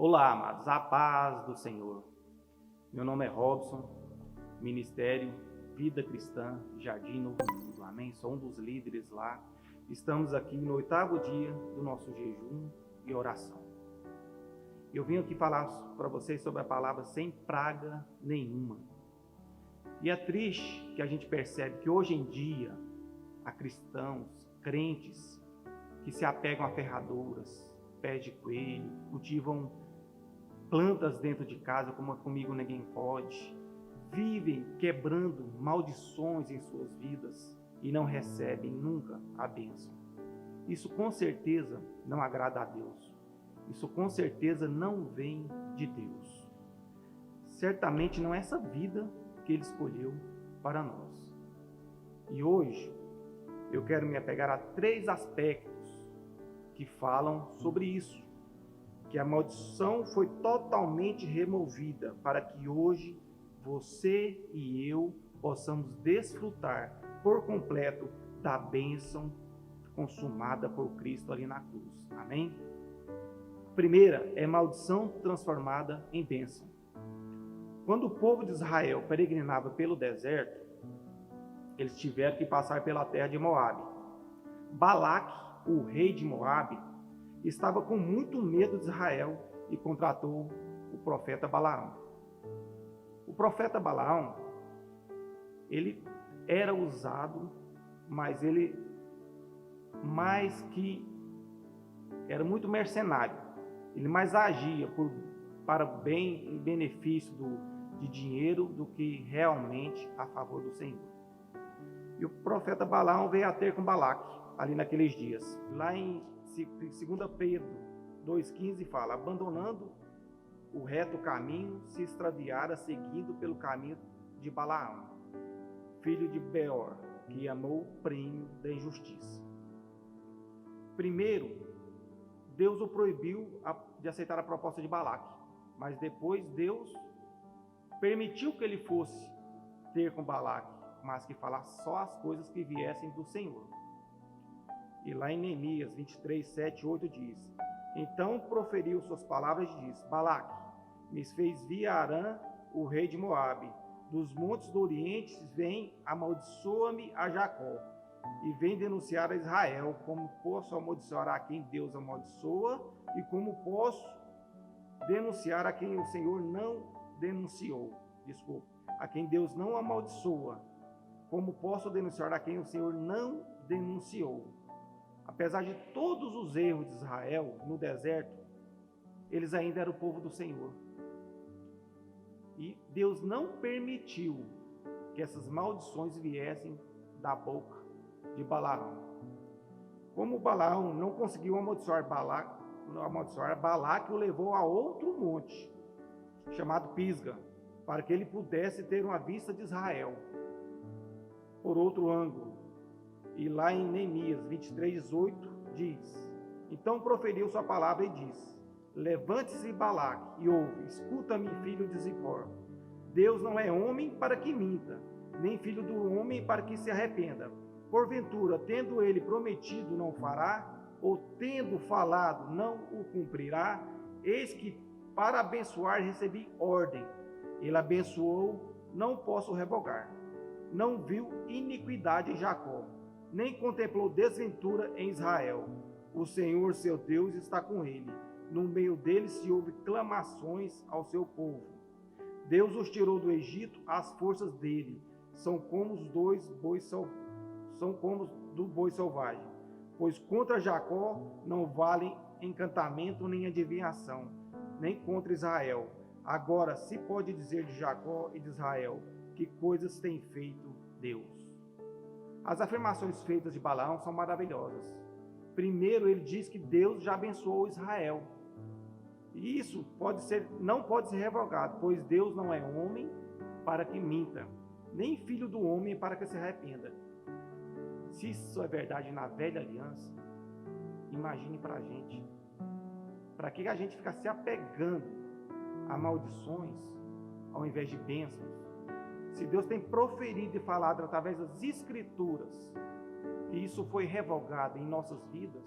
Olá, amados, a paz do Senhor. Meu nome é Robson, Ministério Vida Cristã, Jardim Novo Mundo, amém? Sou um dos líderes lá. Estamos aqui no 8º dia do nosso jejum e oração. Eu vim aqui falar para vocês sobre a palavra sem praga nenhuma. E é triste que a gente percebe que hoje em dia há cristãos, crentes, que se apegam a ferraduras, pés de coelho, cultivam plantas dentro de casa, como comigo ninguém pode, vivem quebrando maldições em suas vidas e não recebem nunca a bênção. Isso com certeza não agrada a Deus. Isso com certeza não vem de Deus. Certamente não é essa vida que Ele escolheu para nós. E hoje eu quero me apegar a 3 aspectos que falam sobre isso. Que a maldição foi totalmente removida para que hoje você e eu possamos desfrutar por completo da bênção consumada por Cristo ali na cruz. Amém? A primeira é maldição transformada em bênção. Quando o povo de Israel peregrinava pelo deserto, eles tiveram que passar pela terra de Moabe. Balaque, o rei de Moabe, estava com muito medo de Israel e contratou o profeta Balaão. O profeta Balaão, ele era usado, mas ele era muito mercenário. Ele mais agia para bem e benefício de dinheiro do que realmente a favor do Senhor. E o profeta Balaão veio a ter com Balaque ali naqueles dias. Lá em 2 Pedro 2,15 fala: abandonando o reto caminho, se extraviara seguindo pelo caminho de Balaão, filho de Beor, que amou o prêmio da injustiça. Primeiro, Deus o proibiu de aceitar a proposta de Balaque, mas depois Deus permitiu que ele fosse ter com Balaque, mas que falasse só as coisas que viessem do Senhor. E lá em Neemias 23, 7 e 8 diz: então proferiu suas palavras e disse: Balaque me fez vir a Arã, o rei de Moabe, dos montes do Oriente, vem, amaldiçoa-me a Jacó, e vem denunciar a Israel. Como posso amaldiçoar a quem Deus amaldiçoa, e como posso denunciar a quem o Senhor não denunciou? A quem Deus não amaldiçoa, como posso denunciar a quem o Senhor não denunciou? Apesar de todos os erros de Israel no deserto, eles ainda eram o povo do Senhor. E Deus não permitiu que essas maldições viessem da boca de Balaão. Como Balaão não conseguiu amaldiçoar Balaque o levou a outro monte, chamado Pisga, para que ele pudesse ter uma vista de Israel por outro ângulo. E lá em Neemias 23:18 diz: então proferiu sua palavra e disse: levante-se, Balaque, e ouve, escuta-me, filho de Zippor. Deus não é homem para que minta, nem filho do homem para que se arrependa. Porventura, tendo ele prometido, não fará, ou tendo falado, não o cumprirá? Eis que para abençoar recebi ordem. Ele abençoou, não posso revogar. Não viu iniquidade em Jacó, nem contemplou desventura em Israel. O Senhor, seu Deus, está com ele. No meio dele se ouve clamações ao seu povo. Deus os tirou do Egito, as forças dele são como do boi selvagem. Pois contra Jacó não valem encantamento nem adivinhação, nem contra Israel. Agora se pode dizer de Jacó e de Israel: que coisas tem feito Deus. As afirmações feitas de Balaão são maravilhosas. Primeiro, ele diz que Deus já abençoou Israel. E isso não pode ser revogado, pois Deus não é homem para que minta, nem filho do homem para que se arrependa. Se isso é verdade na velha aliança, imagine para a gente. Para que a gente fica se apegando a maldições ao invés de bênçãos? Se Deus tem proferido e falado através das Escrituras que isso foi revogado em nossas vidas,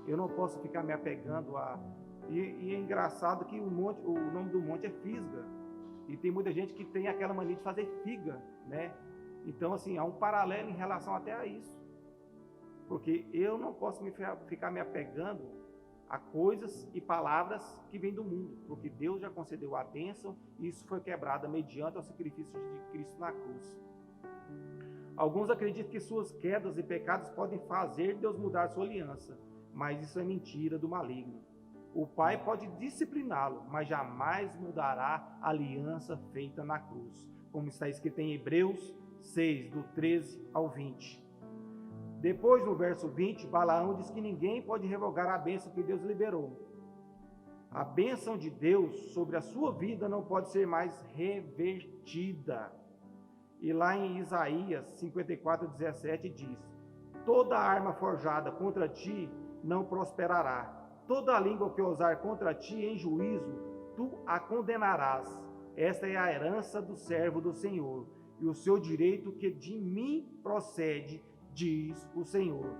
eu não posso ficar me apegando a E é engraçado que o nome do monte é Fisga. E tem muita gente que tem aquela mania de fazer figa, né? Então, assim, há um paralelo em relação até a isso. Porque eu não posso ficar me apegando a coisas e palavras que vêm do mundo. Porque Deus já concedeu a bênção e isso foi quebrado mediante o sacrifício de Cristo na cruz. Alguns acreditam que suas quedas e pecados podem fazer Deus mudar sua aliança. Mas isso é mentira do maligno. O Pai pode discipliná-lo, mas jamais mudará a aliança feita na cruz, como está escrito em Hebreus 6, do 13 ao 20. Depois, no verso 20, Balaão diz que ninguém pode revogar a bênção que Deus liberou. A bênção de Deus sobre a sua vida não pode ser mais revertida. E lá em Isaías 54, 17 diz: toda arma forjada contra ti não prosperará. Toda língua que ousar contra ti em juízo, tu a condenarás. Esta é a herança do servo do Senhor, e o seu direito que de mim procede, diz o Senhor.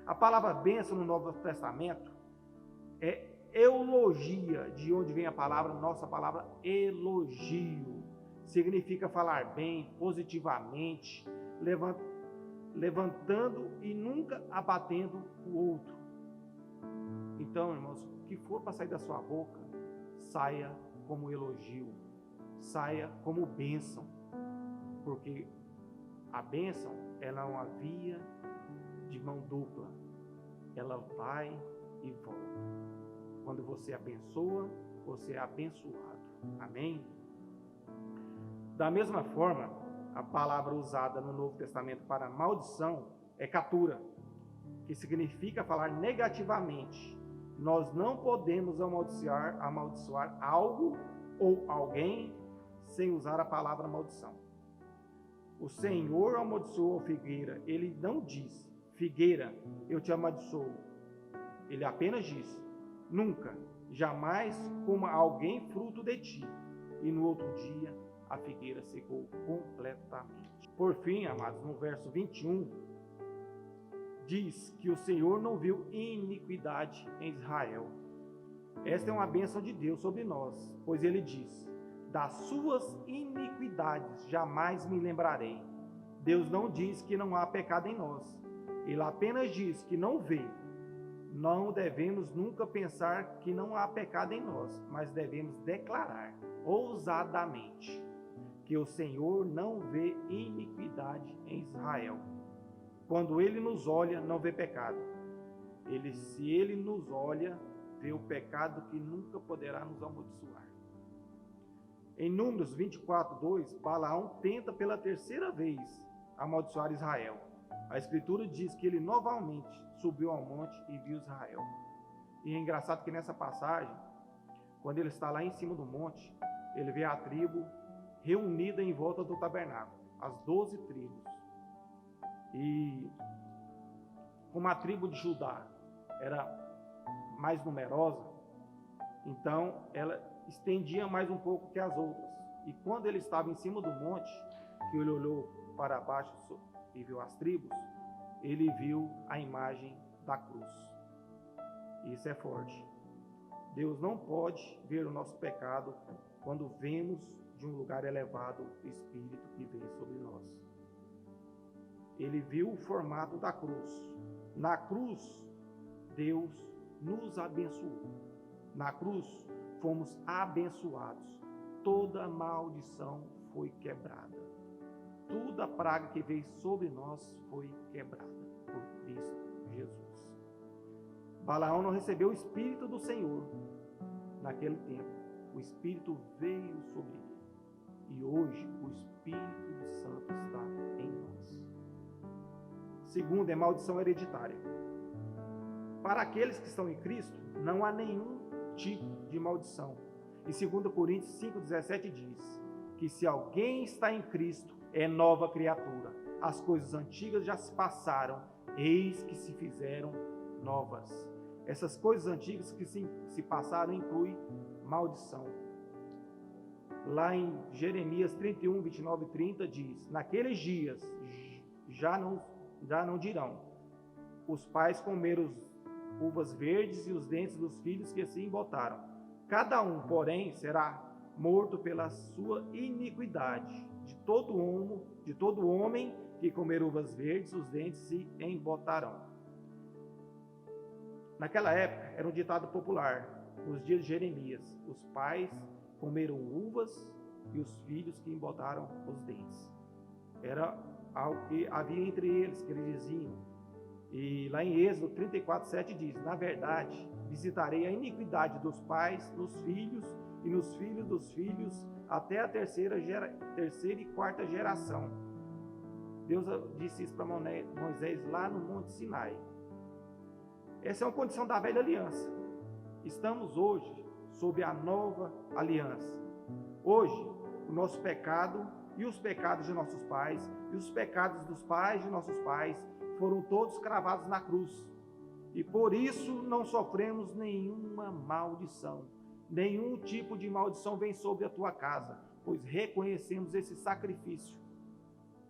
A palavra bênção no Novo Testamento é eulogia, de onde vem a palavra, nossa palavra elogio. Significa falar bem, positivamente, levantando e nunca abatendo o outro. Então, irmãos, o que for para sair da sua boca, saia como elogio, saia como bênção, porque a bênção, ela é uma via de mão dupla, ela vai e volta. Quando você abençoa, você é abençoado. Amém? Da mesma forma, a palavra usada no Novo Testamento para maldição é catura, que significa falar negativamente. Nós não podemos amaldiçoar algo ou alguém sem usar a palavra maldição. O Senhor amaldiçoou a figueira. Ele não diz: figueira, eu te amaldiçoo. Ele apenas diz: nunca, jamais coma alguém fruto de ti. E no outro dia a figueira secou completamente. Por fim, amados, no verso 21, diz que o Senhor não viu iniquidade em Israel. Esta é uma bênção de Deus sobre nós, pois ele diz: das suas iniquidades jamais me lembrarei. Deus não diz que não há pecado em nós. Ele apenas diz que não vê. Não devemos nunca pensar que não há pecado em nós, mas devemos declarar ousadamente que o Senhor não vê iniquidade em Israel. Quando Ele nos olha, não vê pecado. Se Ele nos olha, vê o pecado que nunca poderá nos amaldiçoar. Em Números 24, 2, Balaão tenta pela terceira vez amaldiçoar Israel. A Escritura diz que ele novamente subiu ao monte e viu Israel. E é engraçado que nessa passagem, quando ele está lá em cima do monte, ele vê a tribo reunida em volta do tabernáculo, as 12 tribos. E como a tribo de Judá era mais numerosa, então ela estendia mais um pouco que as outras. E quando ele estava em cima do monte, que ele olhou para baixo e viu as tribos, ele viu a imagem da cruz. Isso é forte. Deus não pode ver o nosso pecado quando vemos de um lugar elevado o Espírito que vem sobre nós. Ele viu o formato da cruz. Na cruz, Deus nos abençoou. Na cruz, fomos abençoados. Toda maldição foi quebrada. Toda praga que veio sobre nós foi quebrada por Cristo Jesus. Balaão não recebeu o Espírito do Senhor naquele tempo. O Espírito veio sobre ele. E hoje o Espírito Santo está em nós. Segundo, é maldição hereditária. Para aqueles que estão em Cristo, não há nenhum tipo de maldição. E 2 Coríntios 5,17 diz que se alguém está em Cristo, é nova criatura. As coisas antigas já se passaram, eis que se fizeram novas. Essas coisas antigas que se passaram incluem maldição. Lá em Jeremias 31, 29 e 30 diz: naqueles dias já não dirão, os pais comeram uvas verdes e os dentes dos filhos que assim botaram. Cada um, porém, será morto pela sua iniquidade. De todo homem que comer uvas verdes, os dentes se embotarão. Naquela época, era um ditado popular. Nos dias de Jeremias, os pais comeram uvas e os filhos que embotaram os dentes. Era algo que havia entre eles, que eles diziam. E lá em Êxodo 34:7 diz: na verdade, visitarei a iniquidade dos pais nos filhos e nos filhos dos filhos até a terceira e quarta geração. Deus disse isso para Moisés lá no Monte Sinai. Essa é uma condição da velha aliança. Estamos hoje sob a nova aliança. Hoje, o nosso pecado e os pecados de nossos pais e os pecados dos pais de nossos pais foram todos cravados na cruz. E por isso não sofremos nenhuma maldição. Nenhum tipo de maldição vem sobre a tua casa, pois reconhecemos esse sacrifício.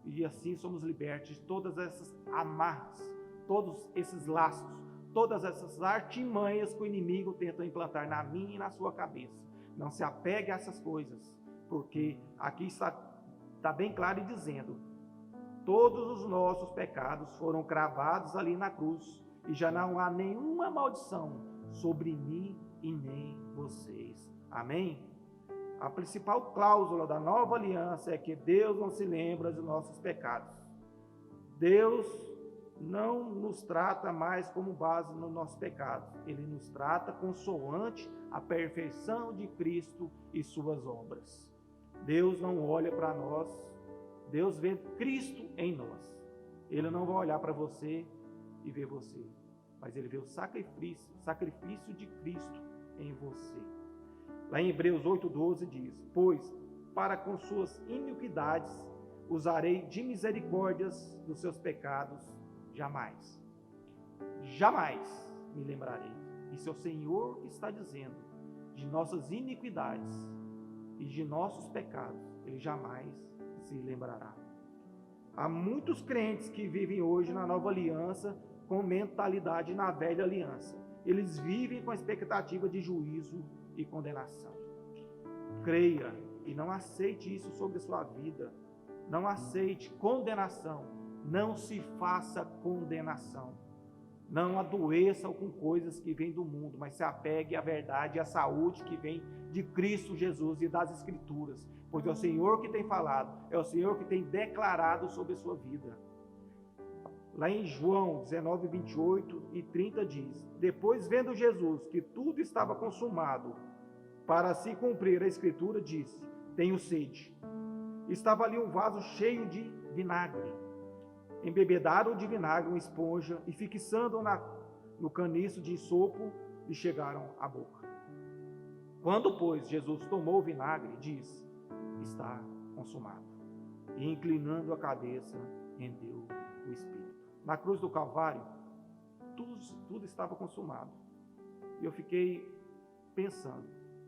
E assim somos libertos de todas essas amarras, todos esses laços, todas essas artimanhas que o inimigo tenta implantar na minha e na sua cabeça. Não se apegue a essas coisas, porque aqui está bem claro e dizendo: todos os nossos pecados foram cravados ali na cruz, e já não há nenhuma maldição sobre mim e nem vocês. Amém? A principal cláusula da nova aliança é que Deus não se lembra dos nossos pecados. Deus não nos trata mais como base nos nossos pecados. Ele nos trata consoante a perfeição de Cristo e suas obras. Deus não olha para nós, Deus vê Cristo em nós. Ele não vai olhar para você e ver você, mas ele vê o sacrifício de Cristo em você. Lá em Hebreus 8:12 diz: pois para com suas iniquidades usarei de misericórdias dos seus pecados, jamais me lembrarei. Isso é o Senhor que está dizendo. De nossas iniquidades e de nossos pecados, ele jamais se lembrará. Há muitos crentes que vivem hoje na nova aliança com mentalidade na velha aliança. Eles vivem com a expectativa de juízo e condenação. Creia e não aceite isso sobre a sua vida. Não aceite condenação. Não se faça condenação. Não adoeça com coisas que vêm do mundo, mas se apegue à verdade e à saúde que vem de Cristo Jesus e das Escrituras. Pois é o Senhor que tem falado, é o Senhor que tem declarado sobre a sua vida. Lá em João 19:28 e 30 diz: depois, vendo Jesus que tudo estava consumado, para se cumprir a Escritura, disse: tenho sede. Estava ali um vaso cheio de vinagre. Embebedaram de vinagre uma esponja e, fixando no caniço de ensopo, lhe chegaram à boca. Quando, pois, Jesus tomou o vinagre, disse: está consumado. E, inclinando a cabeça, rendeu o Espírito. Na cruz do Calvário, tudo estava consumado. E eu fiquei pensando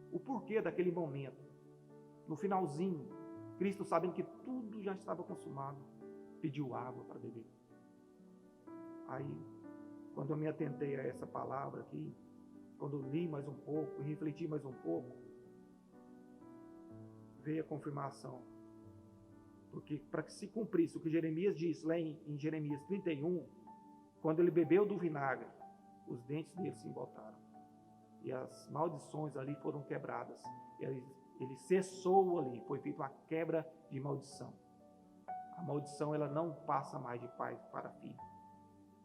o porquê daquele momento. No finalzinho, Cristo, sabendo que tudo já estava consumado, pediu água para beber. Aí, quando eu me atentei a essa palavra aqui, quando eu li mais um pouco e refleti mais um pouco, veio a confirmação. Porque para que se cumprisse o que Jeremias disse lá em Jeremias 31, quando ele bebeu do vinagre, os dentes dele se embotaram. E as maldições ali foram quebradas. Ele cessou ali, foi feita uma quebra de maldição. A maldição, ela não passa mais de pai para filho,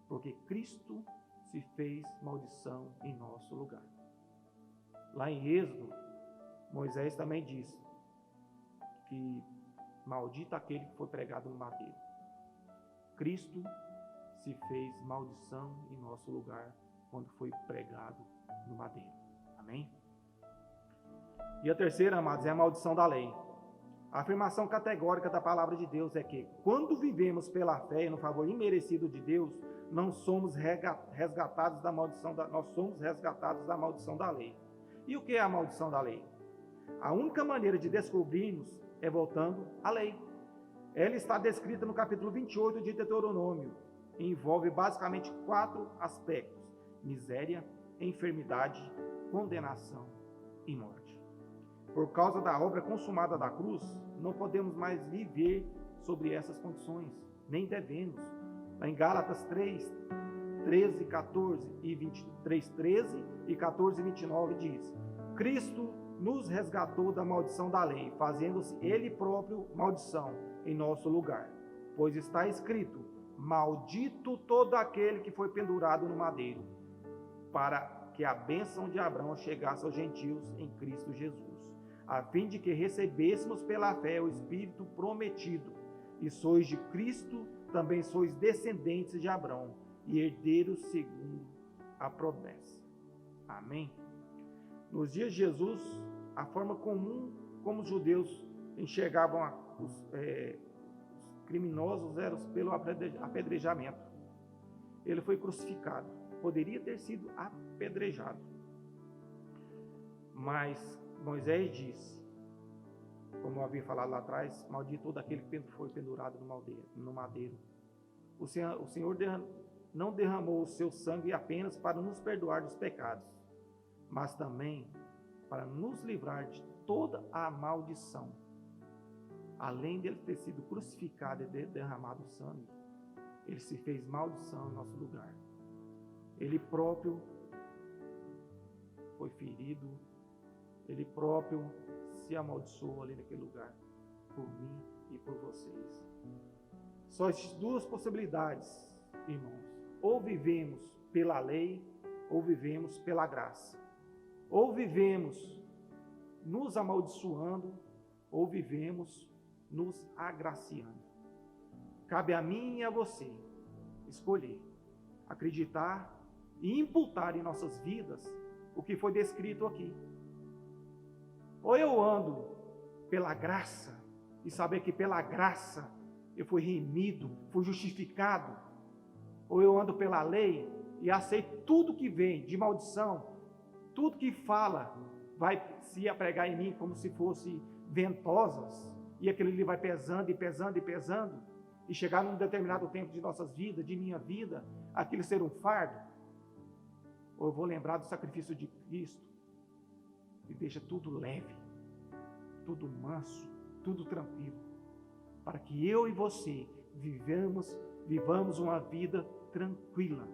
porque Cristo se fez maldição em nosso lugar. Lá em Êxodo, Moisés também disse que maldito aquele que foi pregado no madeiro. Cristo se fez maldição em nosso lugar quando foi pregado no madeiro. Amém? E a terceira, amados, é a maldição da lei. A afirmação categórica da palavra de Deus é que, quando vivemos pela fé e no favor imerecido de Deus, não somos resgatados da maldição nós somos resgatados da maldição da lei. E o que é a maldição da lei? A única maneira de descobrirmos é voltando à lei. Ela está descrita no capítulo 28 de Deuteronômio e envolve basicamente 4 aspectos. miséria, enfermidade, condenação e morte. Por causa da obra consumada da cruz, não podemos mais viver sobre essas condições, nem devemos. Lá em Gálatas 3, 13, 14 e 23, 13 e 14 e 29 diz: Cristo nos resgatou da maldição da lei, fazendo-se Ele próprio maldição em nosso lugar. Pois está escrito: maldito todo aquele que foi pendurado no madeiro, para que a bênção de Abraão chegasse aos gentios em Cristo Jesus, a fim de que recebêssemos pela fé o Espírito prometido. E sois de Cristo, também sois descendentes de Abraão e herdeiros segundo a promessa. Amém? Nos dias de Jesus, a forma comum como os judeus enxergavam os criminosos era pelo apedrejamento. Ele foi crucificado. Poderia ter sido apedrejado. Mas Moisés disse, como eu havia falado lá atrás, maldito todo aquele que foi pendurado no madeiro. O Senhor não derramou o seu sangue apenas para nos perdoar dos pecados, mas também para nos livrar de toda a maldição. Além dele ter sido crucificado e ter derramado sangue, ele se fez maldição em nosso lugar. Ele próprio foi ferido, ele próprio se amaldiçoou ali naquele lugar, por mim e por vocês. Só existem duas possibilidades, irmãos. Ou vivemos pela lei, ou vivemos pela graça. Ou vivemos nos amaldiçoando, ou vivemos nos agraciando. Cabe a mim e a você escolher, acreditar e imputar em nossas vidas o que foi descrito aqui. Ou eu ando pela graça e saber que pela graça eu fui remido, fui justificado. Ou eu ando pela lei e aceito tudo que vem de maldição, tudo que fala vai se apregar em mim como se fosse ventosas, e aquilo ali vai pesando e pesando e pesando, e chegar num determinado tempo de nossas vidas, de minha vida, aquilo ser um fardo. Ou eu vou lembrar do sacrifício de Cristo, e deixa tudo leve, tudo manso, tudo tranquilo, para que eu e você vivamos uma vida tranquila,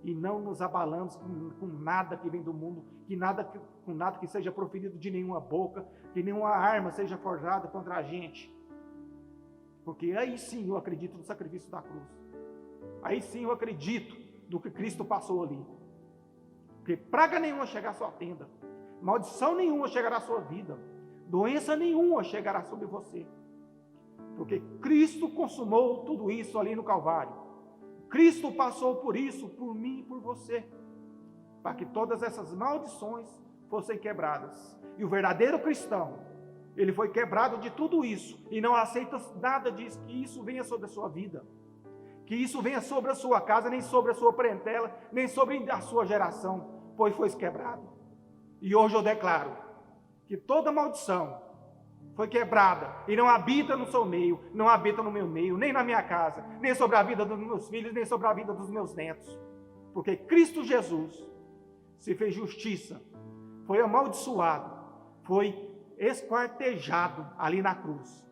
e não nos abalamos com nada que vem do mundo, com nada que seja proferido de nenhuma boca, que nenhuma arma seja forjada contra a gente. Porque aí sim eu acredito no sacrifício da cruz. Aí sim eu acredito do que Cristo passou ali. Porque praga nenhuma chegará à sua tenda, maldição nenhuma chegará à sua vida, doença nenhuma chegará sobre você. Porque Cristo consumou tudo isso ali no Calvário. Cristo passou por isso, por mim e por você, para que todas essas maldições fossem quebradas. E o verdadeiro cristão, ele foi quebrado de tudo isso, e não aceita nada disso, que isso venha sobre a sua vida, que isso venha sobre a sua casa, nem sobre a sua parentela, nem sobre a sua geração, pois foi quebrado. E hoje eu declaro que toda maldição foi quebrada e não habita no seu meio, não habita no meu meio, nem na minha casa, nem sobre a vida dos meus filhos, nem sobre a vida dos meus netos. Porque Cristo Jesus se fez justiça, foi amaldiçoado, foi esquartejado ali na cruz,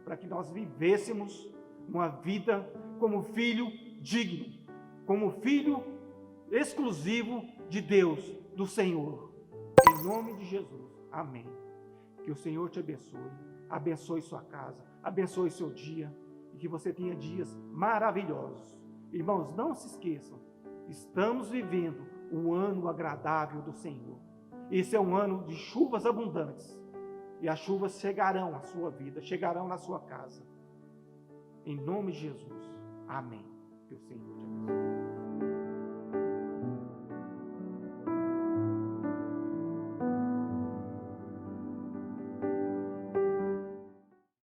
para que nós vivêssemos uma vida como filho digno, como filho exclusivo de Deus, do Senhor. Em nome de Jesus. Amém. Que o Senhor te abençoe, abençoe sua casa, abençoe seu dia, e que você tenha dias maravilhosos. Irmãos, não se esqueçam, estamos vivendo um ano agradável do Senhor. Esse é um ano de chuvas abundantes, e as chuvas chegarão à sua vida, chegarão na sua casa. Em nome de Jesus. Amém. Que o Senhor